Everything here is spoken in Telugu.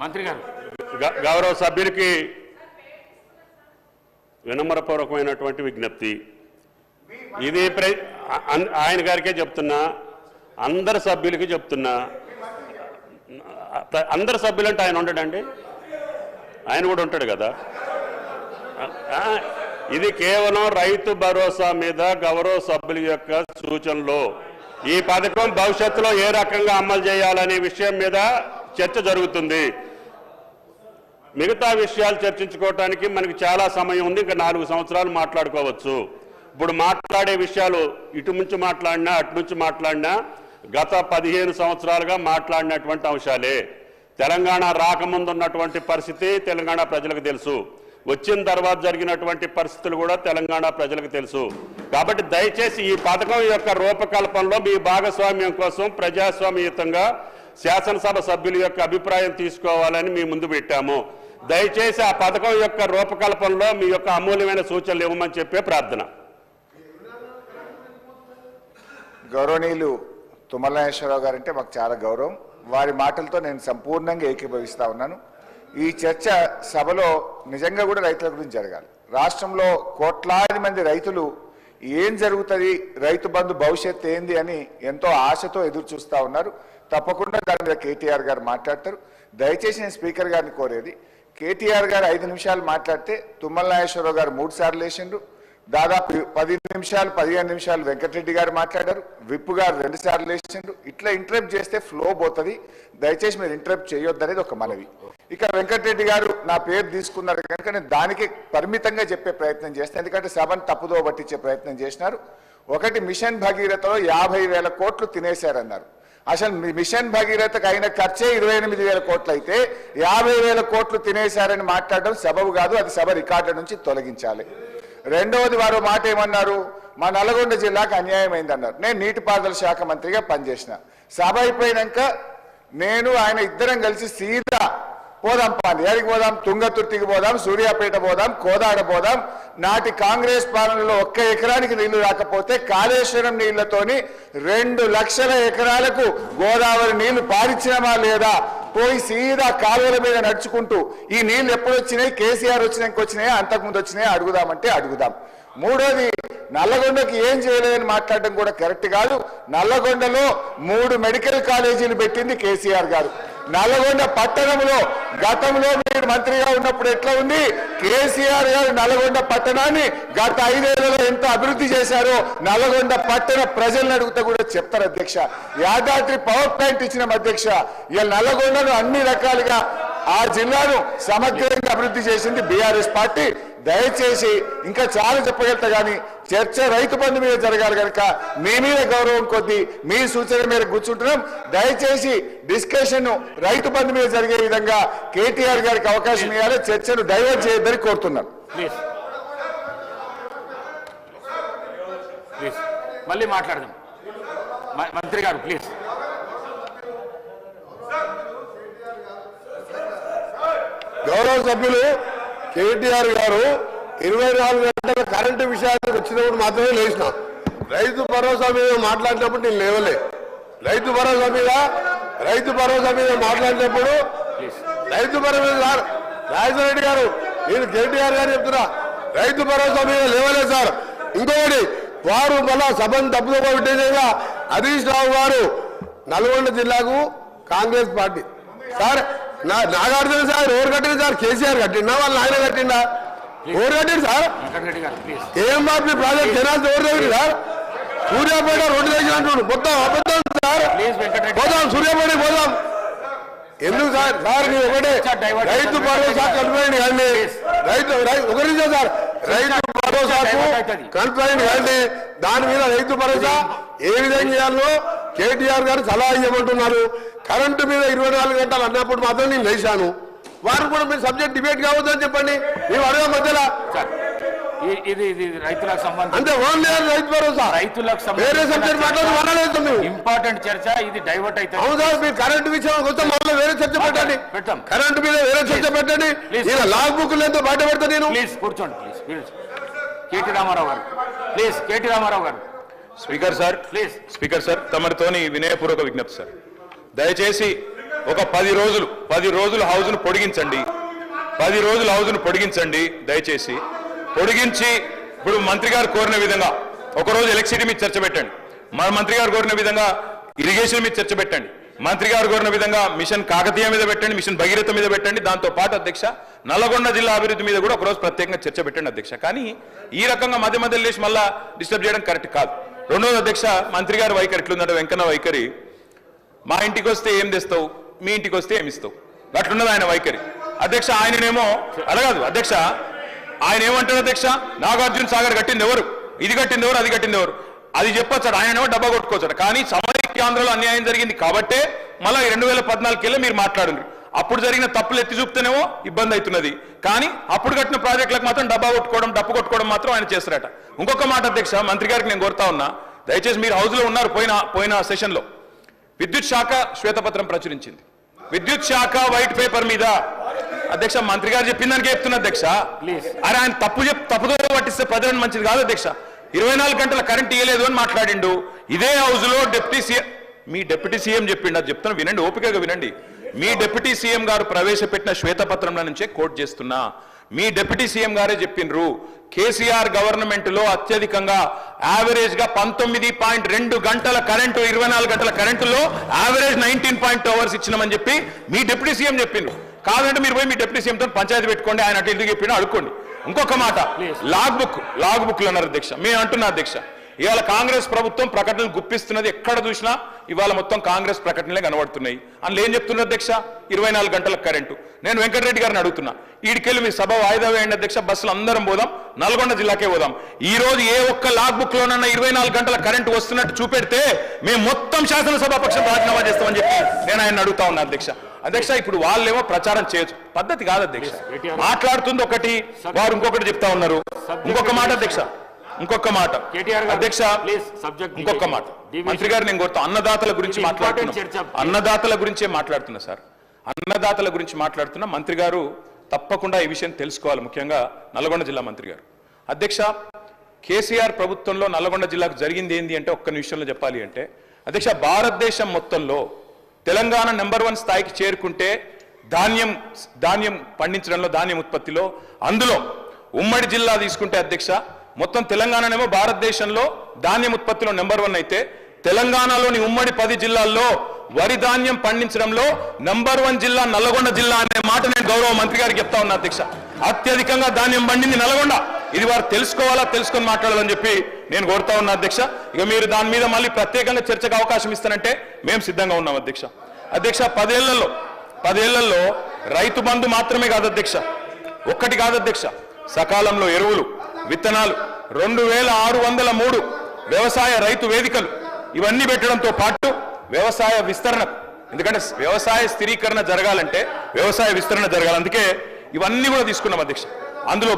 మంత్రి గారు గౌరవ సభ్యులకి వినమ్రపూర్వకమైనటువంటి విజ్ఞప్తి. ఇది ఆయన గారికే చెప్తున్నా, అందరు సభ్యులకి చెప్తున్నా. అందరు సభ్యులంటే ఆయన ఉండడండి, ఆయన కూడా ఉంటాడు కదా. ఇది కేవలం రైతు భరోసా మీద గౌరవ సభ్యుల యొక్క సూచనలు. ఈ పథకం భవిష్యత్తులో ఏ రకంగా అమలు చేయాలనే విషయం మీద చర్చ జరుగుతుంది. మిగతా విషయాలు చర్చించుకోవడానికి మనకి చాలా సమయం ఉంది. ఇంకా 4 సంవత్సరాలు మాట్లాడుకోవచ్చు. ఇప్పుడు మాట్లాడే విషయాలు ఇటు నుంచి మాట్లాడినా అటు నుంచి మాట్లాడినా గత 15 సంవత్సరాలుగా మాట్లాడినటువంటి అంశాలే. తెలంగాణ రాకముందు ఉన్నటువంటి పరిస్థితి తెలంగాణ ప్రజలకు తెలుసు, వచ్చిన తర్వాత జరిగినటువంటి పరిస్థితులు కూడా తెలంగాణ ప్రజలకు తెలుసు. కాబట్టి దయచేసి ఈ పథకం యొక్క రూపకల్పనలో మీ భాగస్వామ్యం కోసం ప్రజాస్వామ్యయుతంగా శాసనసభ సభ్యుల యొక్క అభిప్రాయం తీసుకోవాలని మీ ముందు పెట్టాము. దయచేసి ఆ పథకం యొక్క రూపకల్పనలో మీ యొక్క అమూల్యమైన సూచనలు ఇవ్వమని చెప్పే ప్రార్థన. గౌరవనీయులు తుమ్మల నాగేశ్వరరావు గారంటే మాకు చాలా గౌరవం. వారి మాటలతో నేను సంపూర్ణంగా ఏకీభవిస్తా ఉన్నాను. ఈ చర్చ సభలో నిజంగా కూడా రైతుల గురించి జరగాలి. రాష్ట్రంలో కోట్లాది మంది రైతులు ఏం జరుగుతుంది, రైతు బంధు భవిష్యత్తు ఏంది అని ఎంతో ఆశతో ఎదురు చూస్తూ ఉన్నారు. తప్పకుండా దాని మీద కేటీఆర్ గారు మాట్లాడతారు. దయచేసి నేను స్పీకర్ గారిని కోరేది, కేటీఆర్ గారు 5 నిమిషాలు మాట్లాడితే తుమ్మల నాగేశ్వరరావు గారు 3 సార్లు వేసిండ్రు. దాదాపు 10 నిమిషాలు 15 నిమిషాలు వెంకటరెడ్డి గారు మాట్లాడారు. విప్పు గారు 2 సార్లు వేసిండ్రు. ఇట్లా ఇంటరప్ట్ చేస్తే ఫ్లో పోతుంది. దయచేసి మీరు ఇంటరప్ట్ చేయొద్దు అనేది ఒక మనవి. ఇక వెంకటరెడ్డి గారు నా పేరు తీసుకున్నారు కనుక నేను దానికి పరిమితంగా చెప్పే ప్రయత్నం చేస్తాను, ఎందుకంటే సభను తప్పుదో పట్టించే ప్రయత్నం చేసినారు. ఒకటి, మిషన్ భగీరథలో 50,000 కోట్లు తినేశారన్నారు. అసలు మిషన్ భగీరథకు అయిన ఖర్చే 28,000 కోట్లు అయితే 50,000 కోట్లు తినేశారని మాట్లాడడం సబబు కాదు. అది సభ రికార్డుల నుంచి తొలగించాలి. రెండవది, వారు మాట ఏమన్నారు, మా నల్గొండ జిల్లాకు అన్యాయం అయిందన్నారు. నేను నీటిపారుదల శాఖ మంత్రిగా పనిచేసిన. సభ అయిపోయినాక నేను ఆయన ఇద్దరం కలిసి సీదా పోదాం, పాలి ఎడికి పోదాం, తుంగతుర్తికి పోదాం, సూర్యాపేట పోదాం, కోదాడ పోదాం. నాటి కాంగ్రెస్ పాలనలో 1 ఎకరానికి నీళ్లు రాకపోతే కాళేశ్వరం నీళ్లతోని 2 లక్షల ఎకరాలకు గోదావరి నీళ్లు పారించినమా లేదా, పోయి సీదా కాలువల మీద నడుచుకుంటూ ఈ నీళ్లు ఎప్పుడు వచ్చినాయి, కేసీఆర్ వచ్చినాక వచ్చినాయా, అంతకుముందు వచ్చినాయా అడుగుదామంటే అడుగుదాం. మూడోది, నల్లగొండకి ఏం చేయలేదని మాట్లాడడం కూడా కరెక్ట్ కాదు. నల్లగొండలో 3 మెడికల్ కాలేజీలు పెట్టింది కేసీఆర్ గారు. నల్గొండ పట్టణంలో గతంలో మీరు మంత్రిగా ఉన్నప్పుడు ఎట్లా ఉంది, కేసీఆర్ గారు నల్గొండ పట్టణాన్ని గత 5 ఏళ్లలో ఎంత అభివృద్ధి చేశారో నల్గొండ పట్టణ ప్రజలను అడుగుతా కూడా చెప్తారు అధ్యక్ష. యాదాద్రి పవర్ ప్లాంట్ ఇచ్చిన అధ్యక్ష. ఇలా నల్గొండను అన్ని రకాలుగా ఆ జిల్లాను సమగ్రంగా అభివృద్ధి చేసింది బీఆర్ఎస్ పార్టీ. దయచేసి ఇంకా చాలా చెప్పగలుగుతా కానీ చర్చ రైతు బంధు మీద జరగాలి కనుక మీ మీద గౌరవం కొద్దీ మీ సూచన మీద కూర్చుంటున్నాం. దయచేసి డిస్కషన్ రైతు బంధు మీద జరిగే విధంగా కేటీఆర్ గారికి అవకాశం ఇవ్వాలి. చర్చను డైవర్ట్ చేయొద్దని కోరుతున్నాను. మళ్ళీ మాట్లాడదాం మంత్రి గారు ప్లీజ్. గౌరవ సభ్యులు కేటీఆర్ గారు 24 గంటల కరెంటు విషయానికి వచ్చినప్పుడు మాత్రమే లేచిన. రైతు భరోసా మీద మాట్లాడినప్పుడు నేను లేవలే. రైతు భరోసా మీద మాట్లాడినప్పుడు రైతు భరోసా సార్ రాజేశ్వర రెడ్డి గారు, నేను కేటీఆర్ గారు చెప్తున్నా, రైతు భరోసా మీద లేవలేదు సార్. ఇంకొకటి, వారు మళ్ళా సభను తప్పుదో పెట్టేసేగా హరీష్ రావు గారు నల్గొండ జిల్లాకు Congress party sir Nagarjuna sir ఎవరు కట్టింది సార్? కేసీఆర్ కట్టిండా, వాళ్ళ ఆయన కట్టిండా? ఎవరు కట్టింది సార్? కేఎంఆర్పీ ప్రాజెక్ట్ జనాలు ఎవరు దగ్గర సార్? సూర్యాపేట రోడ్డు దగ్గర అంటున్నాడు, మొత్తం అబద్ధం సార్. పోదాం, సూర్యాపేట పోదాం. ఎందుకు సార్? సార్ మీరు ఒకటే రైతు భరోసా కన్ఫైన్ కానీ ఒకరి సార్ రైతు భరోసాకు కన్ఫైన్ కానీ దాని మీద రైతు భరోసా ఏ విధంగా చేయాలో కేటీఆర్ గారు సలహా ఇవ్వమంటున్నారు. కరెంటు మీద 24 గంటలు అన్నప్పుడు మాత్రం నేను లేచాను. వారు కూడా మీరు సబ్జెక్ట్ డిబేట్ కావద్దని చెప్పండి. మేము అడగ మధ్యలో ఇది రైతులకు సంబంధించి అంటే ఓన్లీ రైతు భరోసా, రైతులకు వేరే సబ్జెక్ట్ మాట్లాడలేదు. మేము ఇంపార్టెంట్ చర్చ ఇది డైవర్ట్ అవుతుంది. అవును సార్, మీరు కరెంటు విషయం కొంచెం మళ్ళీ వేరే చర్చ పెట్టండి. కరెంటు మీద వేరే చర్చ పెట్టండి. ఇలా లాగ్ బుక్ ఎంతో బయట పెడతా నేను. ప్లీజ్ కూర్చోండి ప్లీజ్. కేటీ రామారావు గారు ప్లీజ్. కేటీ రామారావు గారు. Speaker sir please. Speaker sir, తమరితోని వినయపూర్వక విజ్ఞప్తి సార్. దయచేసి ఒక 10 రోజులు హౌస్ను పొడిగించండి. 10 రోజులు హౌస్ను పొడిగించండి దయచేసి. పొడిగించి ఇప్పుడు మంత్రి గారు కోరిన విధంగా ఒకరోజు ఎలక్ట్రిసిటీ మీద చర్చ పెట్టండి. మన మంత్రి గారు కోరిన విధంగా ఇరిగేషన్ మీద చర్చ పెట్టండి. మంత్రి గారు కోరిన విధంగా మిషన్ కాకతీయ మీద పెట్టండి, మిషన్ భగీరథ మీద పెట్టండి. దాంతో పాటు అధ్యక్ష నల్లగొండ జిల్లా అభివృద్ధి మీద కూడా ఒకరోజు ప్రత్యేకంగా చర్చ పెట్టండి అధ్యక్ష. కానీ ఈ రకంగా మధ్య మధ్యలో లేచి మళ్ళా డిస్టర్బ్ చేయడం కరెక్ట్ కాదు. రెండోది అధ్యక్ష, మంత్రి గారి వైఖరి ఎట్లుందంటే వెంకన్న వైఖరి, మా ఇంటికి వస్తే ఏం తెస్తావు, మీ ఇంటికి వస్తే ఏమి ఇస్తావు, అట్లున్నది ఆయన వైఖరి అధ్యక్ష. ఆయననేమో అడగదు అధ్యక్ష, ఆయన ఏమంటారు అధ్యక్ష, నాగార్జున సాగర్ కట్టింది ఎవరు, ఇది కట్టింది ఎవరు, అది కట్టింది ఎవరు, అది చెప్పొచ్చాడు. ఆయనేమో డబ్బా కొట్టుకోవచ్చాడు. కానీ సమైక్యాంధ్రలో అన్యాయం జరిగింది కాబట్టే మళ్ళీ 2014 మీరు మాట్లాడండి. అప్పుడు జరిగిన తప్పులు ఎత్తి చూపుతేనేమో ఇబ్బంది అవుతున్నది. కానీ అప్పుడు కట్టిన ప్రాజెక్టులకు మాత్రం డబ్బా కొట్టుకోవడం, డప్పు కొట్టుకోవడం మాత్రం ఆయన చేస్తారట. ఇంకొక మాట అధ్యక్ష, మంత్రి గారికి నేను కోరుతా ఉన్నా, దయచేసి మీరు హౌస్లో ఉన్నారు, పోయిన సెషన్లో విద్యుత్ శాఖ శ్వేతపత్రం ప్రచురించింది. విద్యుత్ శాఖ వైట్ పేపర్ మీద అధ్యక్ష మంత్రి గారు చెప్పిన దానికి చెప్తున్నా అధ్యక్ష. అరే ఆయన తప్పుదో పట్టిస్తే ప్రజలను మంచిది కాదు అధ్యక్ష. 24 గంటల కరెంట్ ఇవ్వలేదు అని మాట్లాడిండు. ఇదే హౌస్ లో మీ డిప్యూటీ సీఎం చెప్పిండు, అది చెప్తున్నా వినండి, ఓపికగా వినండి. మీ డిప్యూటీ సీఎం గారు ప్రవేశపెట్టిన శ్వేతపత్రంలో నుంచే కోట్ చేస్తున్నా. మీ డిప్యూటీ సీఎం గారే చెప్పిండ్రు, కేసీఆర్ గవర్నమెంట్ లో అత్యధికంగా యావరేజ్ గా 19.2 గంటల కరెంటు, 24 గంటల కరెంటులో యావరేజ్ 19.2 అవర్స్ ఇచ్చినామని చెప్పి మీ డిప్యూటీ సీఎం చెప్పిండ్రు. కాదంటే మీరు పోయి మీ డిప్యూటీ సీఎం తో పంచాయతీ పెట్టుకోండి, ఆయన అటు ఎందుకు చెప్పినా అడుక్కోండి. ఇంకొక మాట, లాగ్ బుక్లు అన్నారు అధ్యక్ష. మేము అంటున్నా అధ్యక్ష, ఇవాళ కాంగ్రెస్ ప్రభుత్వం ప్రకటనలు గుప్పిస్తున్నది, ఎక్కడ చూసినా ఇవాళ మొత్తం కాంగ్రెస్ ప్రకటనలే కనబడుతున్నాయి. అందులో ఏం చెప్తున్నారు అధ్యక్ష, 24 గంటల కరెంటు. నేను వెంకటరెడ్డి గారిని అడుగుతున్నా, ఈడికెళ్ళి మీ సభ వాయిదా వేయండి అధ్యక్ష, బస్సులు అందరం పోదాం, నల్గొండ జిల్లాకే పోదాం. ఈ రోజు ఏ ఒక్క లాగ్ బుక్ లోనన్నా 24 గంటల కరెంటు వస్తున్నట్టు చూపెడితే మేము మొత్తం శాసనసభాపక్షం రాజీనామా చేస్తామని చెప్పి నేను ఆయన అడుగుతా ఉన్నా అధ్యక్ష. అధ్యక్ష ఇప్పుడు వాళ్ళేమో ప్రచారం చేయొచ్చు, పద్ధతి కాదు అధ్యక్ష. మాట్లాడుతుంది ఒకటి, వారు ఇంకొకటి చెప్తా ఉన్నారు. ఇంకొక మాట అధ్యక్ష, ఇంకొక మాట అధ్యక్ష, ఇంకొక మాట మంత్రి గారు నేను కోరుతా, అన్నదాతల గురించి మాట్లాడుతున్నా, అన్నదాతల గురించే మాట్లాడుతున్నా సార్, అన్నదాతల గురించి మాట్లాడుతున్నా. మంత్రి గారు తప్పకుండా ఈ విషయం తెలుసుకోవాలి, ముఖ్యంగా నల్గొండ జిల్లా మంత్రి గారు. అధ్యక్ష, కేసీఆర్ ప్రభుత్వంలో నల్గొండ జిల్లాకు జరిగింది ఏంది అంటే ఒక్క నిమిషంలో చెప్పాలి అంటే అధ్యక్ష, భారతదేశం మొత్తంలో తెలంగాణ నెంబర్ 1 స్థాయికి చేరుకుంటే ధాన్యం పండించడంలో, ధాన్యం ఉత్పత్తిలో, అందులో ఉమ్మడి జిల్లా తీసుకుంటే అధ్యక్ష, మొత్తం తెలంగాణనేమో భారతదేశంలో ధాన్యం ఉత్పత్తిలో నెంబర్ 1 అయితే, తెలంగాణలోని ఉమ్మడి 10 జిల్లాల్లో వరి ధాన్యం పండించడంలో నెంబర్ 1 జిల్లా నల్గొండ జిల్లా అనే మాట నేను గౌరవ మంత్రి గారికి చెప్తా ఉన్నా అధ్యక్ష. అత్యధికంగా ధాన్యం పండింది నల్గొండ. ఇది వారు తెలుసుకోవాలా, తెలుసుకొని మాట్లాడాలని చెప్పి నేను కోరుతా ఉన్నా అధ్యక్ష. ఇక మీరు దాని మీద మళ్ళీ ప్రత్యేకంగా చర్చకు అవకాశం ఇస్తానంటే మేము సిద్ధంగా ఉన్నాం అధ్యక్ష. అధ్యక్ష, 10 ఏళ్లలో రైతు బంధు మాత్రమే కాదు అధ్యక్ష, ఒక్కటి కాదు అధ్యక్ష, సకాలంలో ఎరువులు, విత్తనాలు, 2603 వ్యవసాయ రైతు వేదికలు, ఇవన్నీ పెట్టడంతో పాటు వ్యవసాయ విస్తరణ, ఎందుకంటే వ్యవసాయ స్థిరీకరణ జరగాలంటే వ్యవసాయ విస్తరణ జరగాలి, అందుకే ఇవన్నీ కూడా తీసుకున్నాం అధ్యక్ష. అందులో